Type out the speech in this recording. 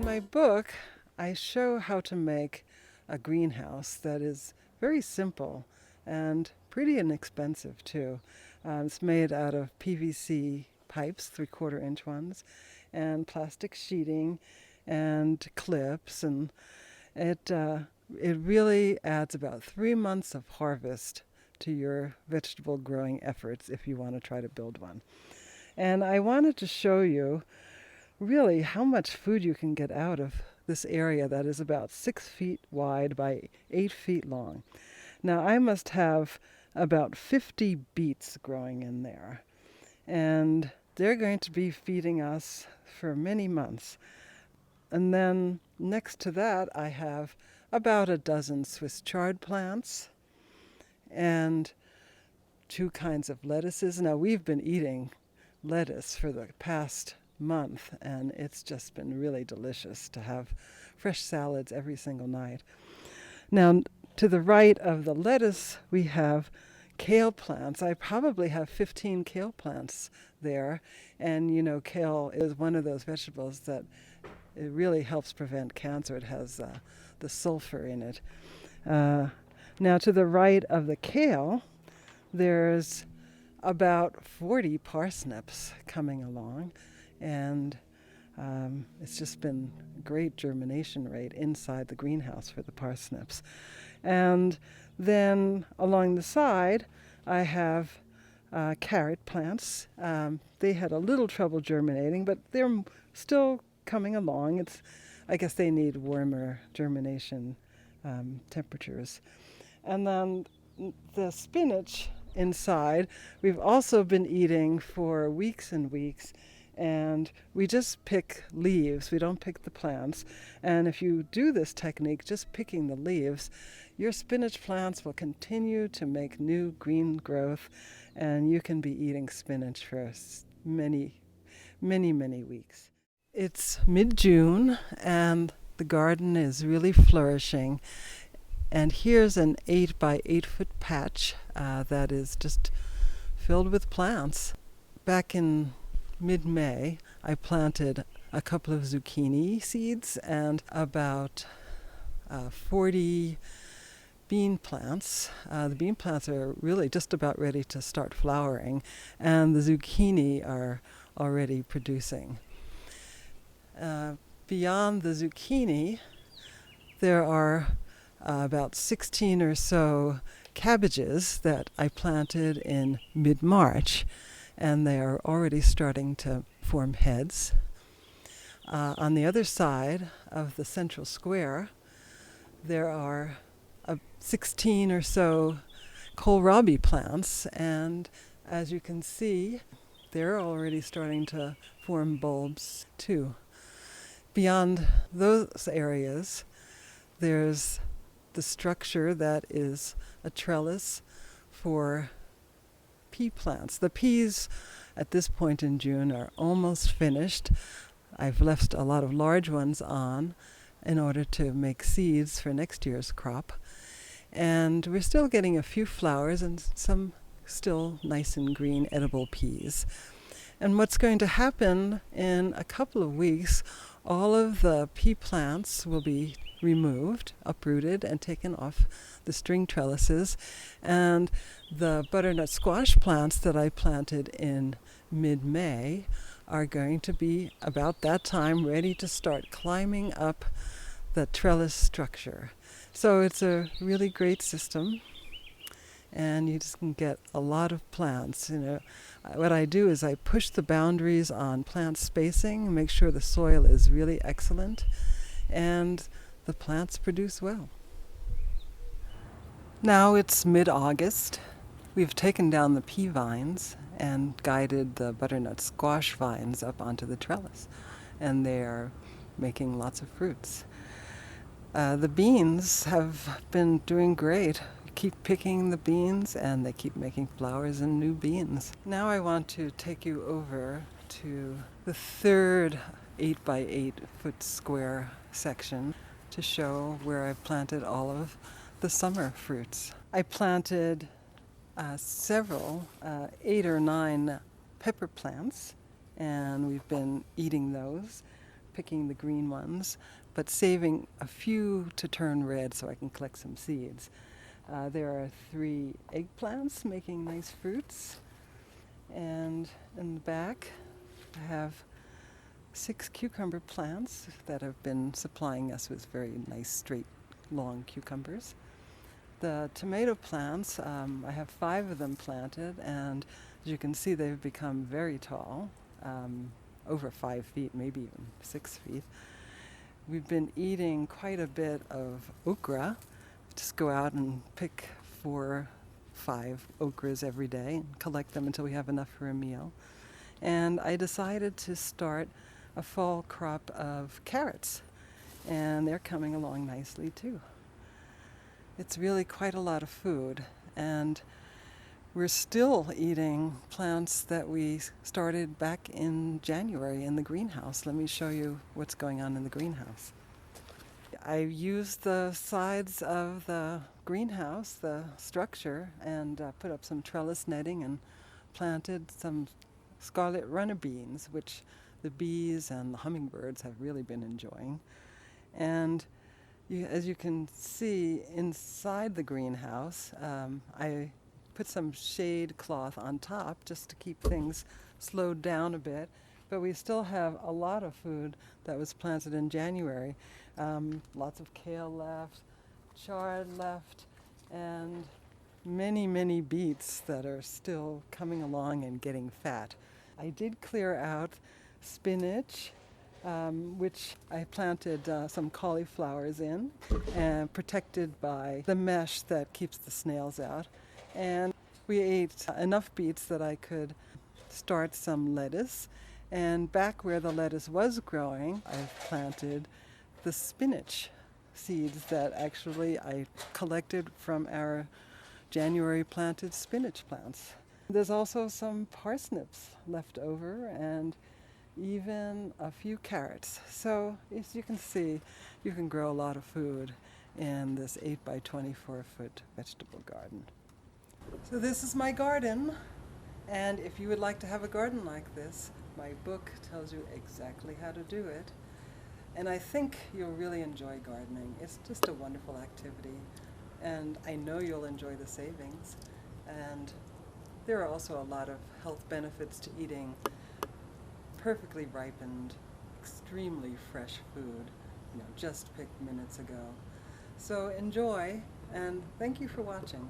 my book, I show how to make a greenhouse that is very simple and pretty inexpensive too. It's made out of PVC pipes, 3/4 inch ones, and plastic sheeting and clips, and it really adds about 3 months of harvest to your vegetable growing efforts if you want to try to build one. And I wanted to show you really how much food you can get out of this area that is about 6 feet wide by 8 feet long. Now I must have about 50 beets growing in there, and they're going to be feeding us for many months. And then next to that I have about a dozen Swiss chard plants and 2 kinds of lettuces. Now we've been eating lettuce for the past month, and it's just been really delicious to have fresh salads every single night. Now, to the right of the lettuce, we have kale plants. I probably have 15 kale plants there, and kale is one of those vegetables that it really helps prevent cancer. It has the sulfur in it. Now, to the right of the kale, there's about 40 parsnips coming along, and it's just been a great germination rate inside the greenhouse for the parsnips. And then along the side, I have carrot plants. They had a little trouble germinating, but they're still coming along. I guess they need warmer germination temperatures. And then the spinach inside, we've also been eating for weeks and weeks, and we just pick leaves. We don't pick the plants. And if you do this technique, just picking the leaves, your spinach plants will continue to make new green growth, and you can be eating spinach for many, many, many weeks. It's mid-June, and the garden is really flourishing. And here's an 8 by 8 foot patch that is just filled with plants. Back in mid-May, I planted a couple of zucchini seeds and about 40 bean plants. The bean plants are really just about ready to start flowering, and the zucchini are already producing. Beyond the zucchini, there are about 16 or so cabbages that I planted in mid-March, and they are already starting to form heads. On the other side of the central square, there are 16 or so kohlrabi plants, and as you can see, they're already starting to form bulbs too. Beyond those areas, there's the structure that is a trellis for pea plants. The peas at this point in June are almost finished. I've left a lot of large ones on in order to make seeds for next year's crop. And we're still getting a few flowers and some still nice and green edible peas. And what's going to happen in a couple of weeks, all of the pea plants will be removed, uprooted, and taken off the string trellises. And the butternut squash plants that I planted in mid-May are going to be about that time ready to start climbing up the trellis structure. So it's a really great system, and you just can get a lot of plants. What I do is I push the boundaries on plant spacing and make sure the soil is really excellent, and the plants produce well. Now it's mid-August. We've taken down the pea vines and guided the butternut squash vines up onto the trellis, and they are making lots of fruits. The beans have been doing great. Keep picking the beans, and they keep making flowers and new beans. Now I want to take you over to the third 8 by 8 foot square section to show where I've planted all of the summer fruits. I planted several 8 or 9 pepper plants, and we've been eating those. picking the green ones, but saving a few to turn red so I can collect some seeds. There are 3 eggplants making nice fruits, and in the back I have 6 cucumber plants that have been supplying us with very nice straight long cucumbers. The tomato plants, I have 5 of them planted, and as you can see they've become very tall, over 5 feet, maybe even 6 feet. We've been eating quite a bit of okra. Just go out and pick 4, 5 okras every day and collect them until we have enough for a meal. And I decided to start a fall crop of carrots, and they're coming along nicely too. It's really quite a lot of food, and we're still eating plants that we started back in January in the greenhouse. Let me show you what's going on in the greenhouse. I used the sides of the greenhouse, the structure, and put up some trellis netting and planted some scarlet runner beans, which the bees and the hummingbirds have really been enjoying. And as you can see inside the greenhouse, I put some shade cloth on top just to keep things slowed down a bit. But we still have a lot of food that was planted in January. Lots of kale left, chard left, and many, many beets that are still coming along and getting fat. I did clear out spinach, which I planted some cauliflowers in, and protected by the mesh that keeps the snails out. And we ate enough beets that I could start some lettuce. And back where the lettuce was growing, I've planted the spinach seeds that actually I collected from our January planted spinach plants. There's also some parsnips left over and even a few carrots. So as you can see, you can grow a lot of food in this 8 by 24 foot vegetable garden. So this is my garden, and if you would like to have a garden like this, my book tells you exactly how to do it. And I think you'll really enjoy gardening. It's just a wonderful activity, and I know you'll enjoy the savings. And there are also a lot of health benefits to eating perfectly ripened, extremely fresh food, just picked minutes ago. So enjoy, and thank you for watching.